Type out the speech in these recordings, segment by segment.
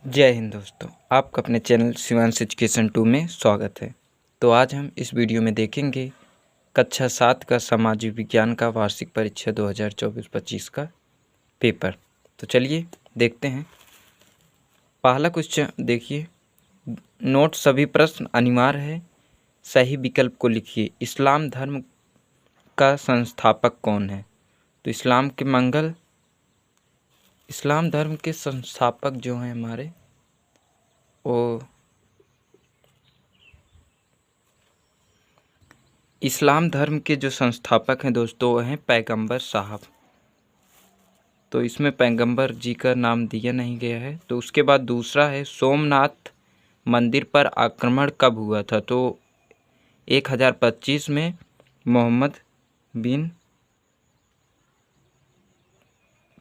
जय हिंद दोस्तों, आपका अपने चैनल शिवांश एजुकेशन 2 में स्वागत है। तो आज हम इस वीडियो में देखेंगे कक्षा 7 का सामाजिक विज्ञान का वार्षिक परीक्षा 2024-25 का पेपर। तो चलिए देखते हैं। पहला क्वेश्चन देखिए, नोट सभी प्रश्न अनिवार्य है, सही विकल्प को लिखिए। इस्लाम धर्म का संस्थापक कौन है? तो इस्लाम धर्म के संस्थापक जो हैं हमारे वो इस्लाम धर्म के जो संस्थापक हैं दोस्तों वो हैं पैगंबर साहब। तो इसमें पैगंबर जी का नाम दिया नहीं गया है। तो उसके बाद दूसरा है, सोमनाथ मंदिर पर आक्रमण कब हुआ था? तो 1025 में मोहम्मद बिन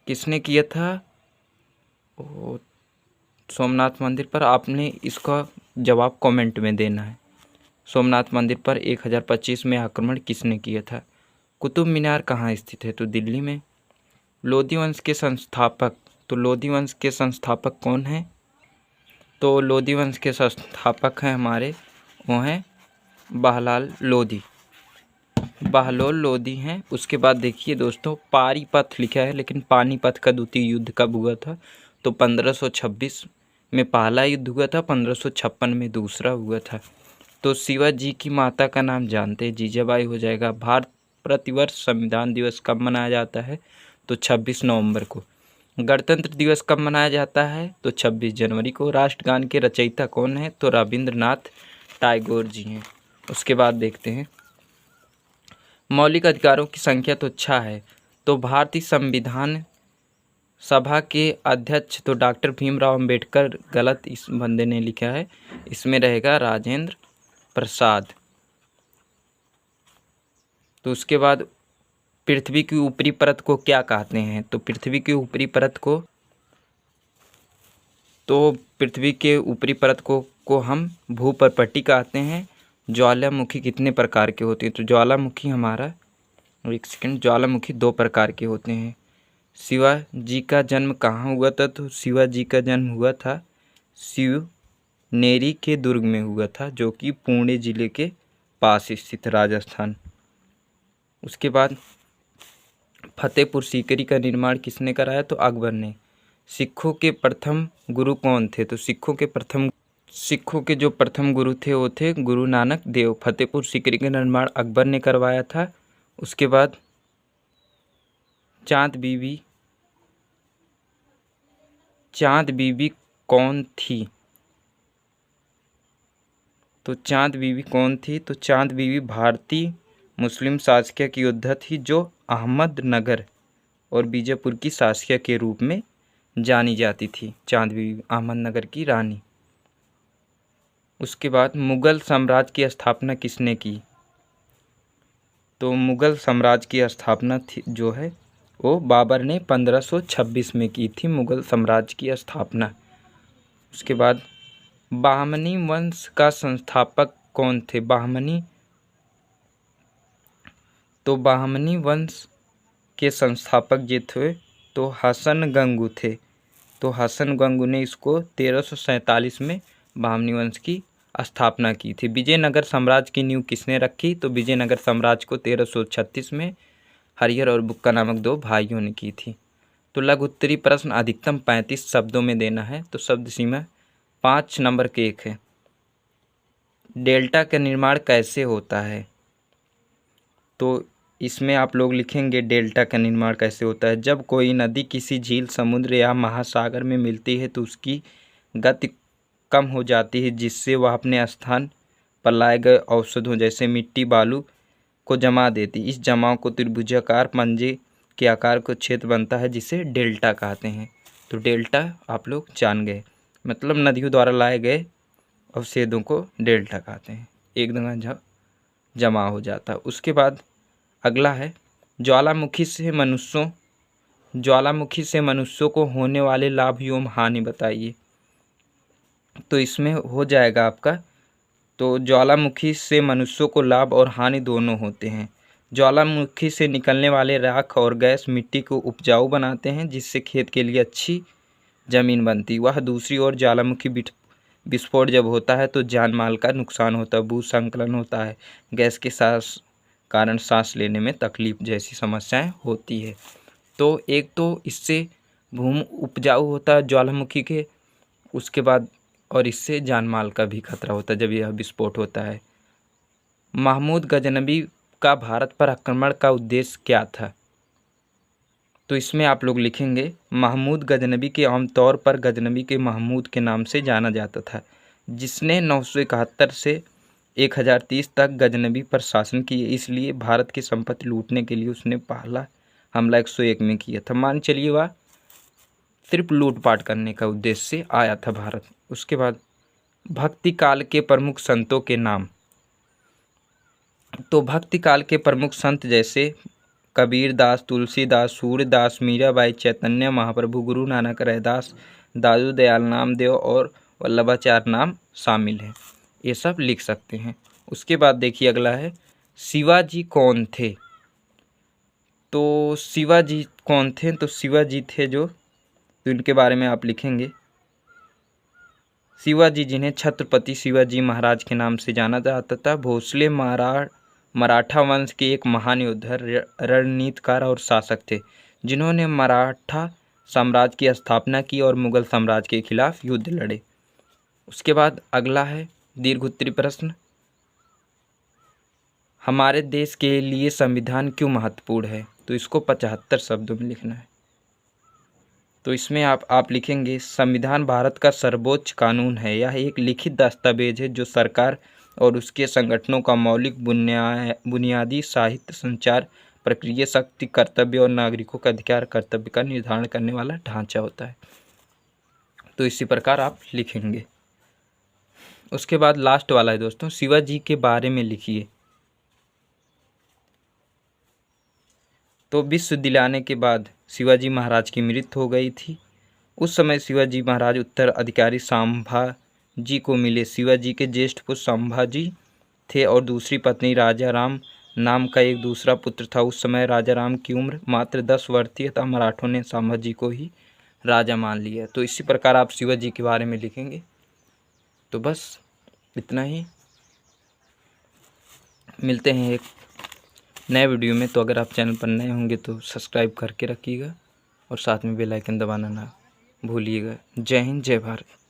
किसने किया था? सोमनाथ मंदिर पर आपने इसका जवाब कमेंट में देना है। सोमनाथ मंदिर पर 1025 में आक्रमण किसने किया था? कुतुब मीनार कहाँ स्थित है? तो दिल्ली में। लोधी वंश के संस्थापक, तो लोधी वंश के संस्थापक कौन हैं? तो लोधी वंश के संस्थापक हैं हमारे, वो हैं बहलोल लोधी हैं। उसके बाद देखिए दोस्तों, पानीपत लिखा है, लेकिन पानीपत का द्वितीय युद्ध कब हुआ था? तो 1526 में पहला युद्ध हुआ था, 1556 में दूसरा हुआ था। तो शिवाजी की माता का नाम जानते हैं, जीजाबाई हो जाएगा। भारत प्रतिवर्ष संविधान दिवस कब मनाया जाता है? तो 26 नवंबर को। गणतंत्र दिवस कब मनाया जाता है? तो 26 जनवरी को। राष्ट्रगान के रचयिता कौन है? तो रविंद्रनाथ टैगोर जी हैं। उसके बाद देखते हैं, मौलिक अधिकारों की संख्या तो 6 है। तो भारतीय संविधान सभा के अध्यक्ष तो डॉक्टर भीमराव अंबेडकर, गलत इस बंदे ने लिखा है, इसमें रहेगा राजेंद्र प्रसाद। तो उसके बाद पृथ्वी की ऊपरी परत को क्या कहते हैं? तो पृथ्वी की ऊपरी परत को हम भूपर्पट्टी कहते हैं। ज्वालामुखी कितने प्रकार के होते हैं? तो ज्वालामुखी 2 प्रकार के होते हैं। शिवाजी का जन्म कहाँ हुआ था? तो शिवाजी का जन्म हुआ था शिवनेरी के दुर्ग में हुआ था, जो कि पुणे जिले के पास स्थित राजस्थान। उसके बाद फतेहपुर सीकरी का निर्माण किसने कराया? तो अकबर ने। सिखों के प्रथम गुरु कौन थे? तो सिखों के जो प्रथम गुरु थे वो थे गुरु नानक देव। फतेहपुर सीकरी का निर्माण अकबर ने करवाया था। उसके बाद चांद बीबी कौन थी? तो चांद बीबी कौन थी? तो चांद बीबी भारतीय मुस्लिम शासकीय की योद्धा थी, जो अहमदनगर और बीजापुर की शासकीय के रूप में जानी जाती थी। चांद बीबी अहमदनगर की रानी। उसके बाद मुगल साम्राज्य की स्थापना किसने की? तो मुगल साम्राज्य की स्थापना जो है वो बाबर ने 1526 में की थी, मुगल साम्राज्य की स्थापना। उसके बाद बहमनी वंश का संस्थापक कौन थे? तो बहमनी वंश के संस्थापक जो थे तो हसन गंगू थे। तो हसन गंगू ने इसको 1347 में बहमनी वंश की स्थापना की थी। विजयनगर साम्राज्य की नींव किसने रखी? तो विजयनगर साम्राज्य को 1336 में हरिहर और बुक्का नामक 2 भाइयों ने की थी। तो लघु उत्तरीय प्रश्न अधिकतम 35 शब्दों में देना है। तो शब्द सीमा 5 नंबर के 1 है। डेल्टा का निर्माण कैसे होता है? तो इसमें आप लोग लिखेंगे डेल्टा का निर्माण कैसे होता है। जब कोई नदी किसी झील, समुद्र या महासागर में मिलती है तो उसकी गति कम हो जाती है, जिससे वह अपने स्थान पर लाए गए औषधों जैसे मिट्टी, बालू को जमा देती। इस जमाव को त्रिभुजाकार पंजे के आकार को क्षेत्र बनता है, जिसे डेल्टा कहते हैं। तो डेल्टा आप लोग जान गए, मतलब नदियों द्वारा लाए गए अवशेषों को डेल्टा कहते हैं, एक जगह जमा हो जाता है। उसके बाद अगला है, ज्वालामुखी से मनुष्यों को होने वाले लाभ एवं हानि बताइए। तो इसमें हो जाएगा आपका, तो ज्वालामुखी से मनुष्यों को लाभ और हानि दोनों होते हैं। ज्वालामुखी से निकलने वाले राख और गैस मिट्टी को उपजाऊ बनाते हैं, जिससे खेत के लिए अच्छी जमीन बनती। वह दूसरी ओर ज्वालामुखी विस्फोट जब होता है तो जान माल का नुकसान होता है, भूस्खलन होता है, गैस के कारण सांस लेने में तकलीफ जैसी समस्याएं होती है। तो एक तो इससे भूमि उपजाऊ होता है ज्वालामुखी के, उसके बाद और इससे जान माल का भी खतरा होता है जब यह विस्फोट होता है। महमूद गजनबी का भारत पर आक्रमण का उद्देश्य क्या था? तो इसमें आप लोग लिखेंगे महमूद गजनबी के आमतौर पर गजनबी के महमूद के नाम से जाना जाता था, जिसने 971 से 1030 तक गजनबी पर शासन किए। इसलिए भारत की संपत्ति लूटने के लिए उसने पहला हमला 101 में किया था। मान चलिए वह सिर्फ लूटपाट करने का उद्देश्य से आया था भारत। उसके बाद भक्ति काल के प्रमुख संतों के नाम। तो भक्ति काल के प्रमुख संत जैसे कबीर दास, तुलसीदास, सूरदास, मीराबाई, चैतन्य महाप्रभु, गुरु नानक, रैदास, दादू दयाल नामदेव और वल्लभाचार्य नाम शामिल हैं। ये सब लिख सकते हैं। उसके बाद देखिए अगला है शिवाजी कौन थे? तो शिवाजी कौन थे? तो शिवाजी थे जो, तो इनके बारे में आप लिखेंगे शिवाजी जिन्हें छत्रपति शिवाजी महाराज के नाम से जाना जाता था, भोसले मराठा वंश के एक महान योद्धा, रणनीतिकार और शासक थे, जिन्होंने मराठा साम्राज्य की स्थापना की और मुगल साम्राज्य के खिलाफ युद्ध लड़े। उसके बाद अगला है दीर्घोत्तरी प्रश्न, हमारे देश के लिए संविधान क्यों महत्वपूर्ण है? तो इसको 75 शब्दों में लिखना है। तो इसमें आप लिखेंगे संविधान भारत का सर्वोच्च कानून है। यह एक लिखित दस्तावेज है जो सरकार और उसके संगठनों का मौलिक बुनियादी साहित्य, संचार प्रक्रिया, शक्ति, कर्तव्य और नागरिकों का अधिकार कर्तव्य का निर्धारण करने वाला ढांचा होता है। तो इसी प्रकार आप लिखेंगे। उसके बाद लास्ट वाला है दोस्तों, शिवाजी के बारे में लिखिए। तो विश्व दिलाने के बाद शिवाजी महाराज की मृत्यु हो गई थी। उस समय शिवाजी महाराज उत्तराधिकारी संभाजी को मिले। शिवाजी के ज्येष्ठ पुत्र संभाजी थे और दूसरी पत्नी राजा राम नाम का एक दूसरा पुत्र था। उस समय राजा राम की उम्र मात्र 10 वर्ष थी, तब मराठों ने संभाजी को ही राजा मान लिया। तो इसी प्रकार आप शिवाजी के बारे में लिखेंगे। तो बस इतना ही, मिलते हैं एक नए वीडियो में। तो अगर आप चैनल पर नए होंगे तो सब्सक्राइब करके रखिएगा और साथ में बेल आइकन दबाना ना भूलिएगा। जय हिंद, जय भारत।